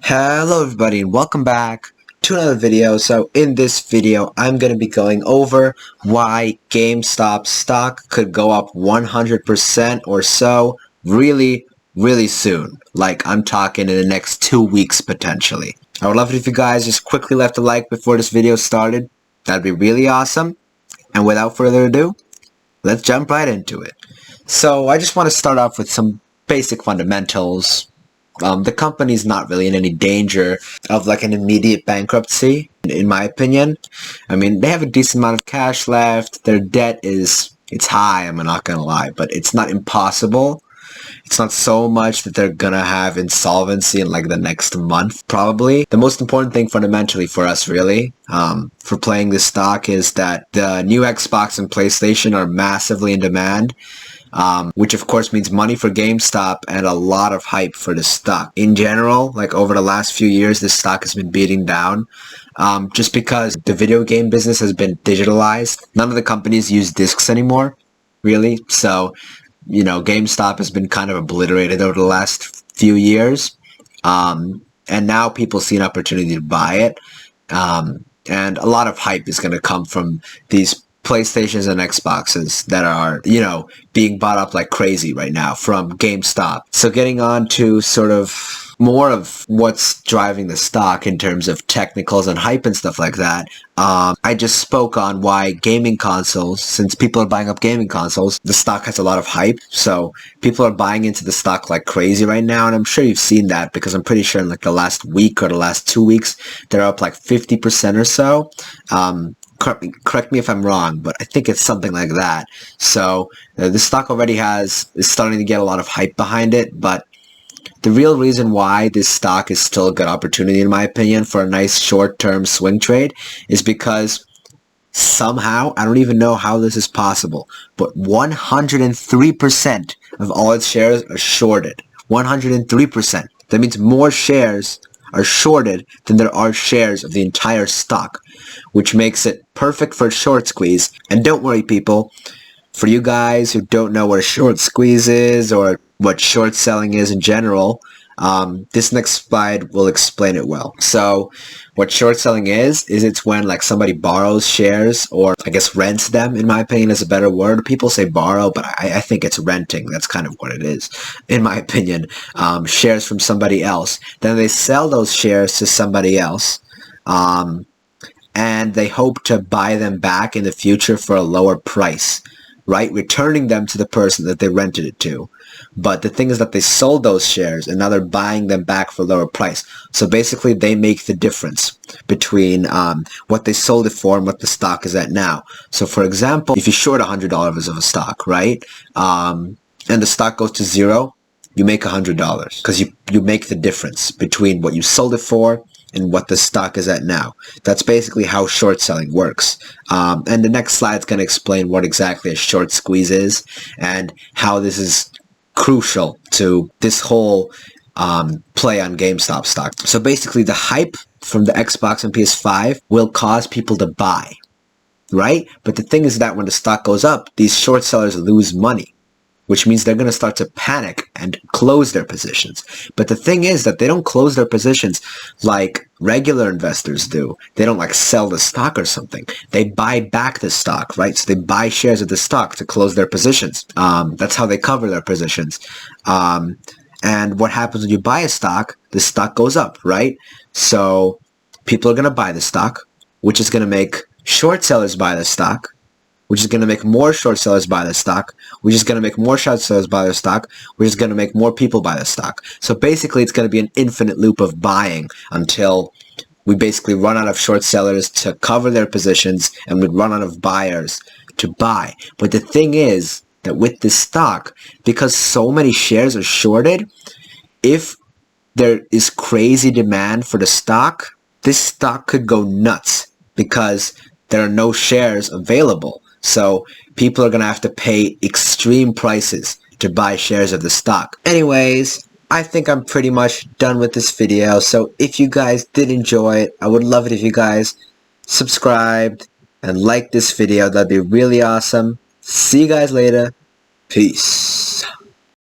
Hello everybody and welcome back to another video. So in this video I'm going to be going over why GameStop stock could go up 100% or so really soon. Like I'm talking in the next 2 weeks potentially. I would love it if you guys just quickly left a like before this video started. That'd be really awesome. And without further ado, let's jump right into it. So I just want to start off with some basic fundamentals. The company's not really in any danger of like an immediate bankruptcy, in my opinion. I mean, they have a decent amount of cash left. Their debt it's high, I'm not gonna lie, but it's not impossible. It's not so much that they're gonna have insolvency in like the next month, probably. The most important thing fundamentally for us, really, for playing this stock is that the new Xbox and PlayStation are massively in demand. Which of course means money for GameStop and a lot of hype for the stock. In general, like over the last few years, this stock has been beating down just because the video game business has been digitalized. None of the companies use discs anymore, really. So, you know, GameStop has been kind of obliterated over the last few years. And now people see an opportunity to buy it. And a lot of hype is going to come from these PlayStations and Xboxes that are, you know, being bought up like crazy right now from GameStop. So getting on to sort of more of what's driving the stock in terms of technicals and hype and stuff like that. I just spoke on why gaming consoles, since people are buying up gaming consoles, the stock has a lot of hype. So people are buying into the stock like crazy right now. And I'm sure you've seen that because I'm pretty sure in like the last week or the last 2 weeks, they're up like 50% or so. Correct me if I'm wrong, but I think it's something like that. So the stock already is starting to get a lot of hype behind it, but the real reason why this stock is still a good opportunity, in my opinion, for a nice short-term swing trade is because somehow, I don't even know how this is possible, but 103% of all its shares are shorted. 103%. That means more shares are shorted than there are shares of the entire stock, which makes it perfect for a short squeeze. And don't worry, people, for you guys who don't know what a short squeeze is or what short selling is in general, this next slide will explain it well. So what short selling is it's when like somebody borrows shares, or I guess rents them, in my opinion is a better word. People say borrow, but I think it's renting. That's kind of what it is, in my opinion. Shares from somebody else. Then they sell those shares to somebody else. And they hope to buy them back in the future for a lower price, right? Returning them to the person that they rented it to. But the thing is that they sold those shares and now they're buying them back for a lower price. So basically they make the difference between what they sold it for and what the stock is at now. So for example, if you short $100 of a stock, right? And the stock goes to zero, you make $100 because you make the difference between what you sold it for and what the stock is at now. That's basically how short selling works. And the next slide is going to explain what exactly a short squeeze is and how this is crucial to this whole play on GameStop stock. So basically the hype from the Xbox and PS5 will cause people to buy, right? But the thing is that when the stock goes up, these short sellers lose money, which means they're going to start to panic and close their positions. But the thing is that they don't close their positions like regular investors do. They don't like sell the stock or something. They buy back the stock, right? So they buy shares of the stock to close their positions. That's how they cover their positions. And what happens when you buy a stock? The stock goes up, right? So people are going to buy the stock, which is going to make short sellers buy the stock, which is going to make more short sellers buy the stock, which is going to make more short sellers buy the stock, which is going to make more people buy the stock. So basically, it's going to be an infinite loop of buying until we basically run out of short sellers to cover their positions and we run out of buyers to buy. But the thing is that with this stock, because so many shares are shorted, if there is crazy demand for the stock, this stock could go nuts because there are no shares available. So people are going to have to pay extreme prices to buy shares of the stock. Anyways, I think I'm pretty much done with this video. So if you guys did enjoy it, I would love it if you guys subscribed and liked this video. That'd be really awesome. See you guys later. Peace.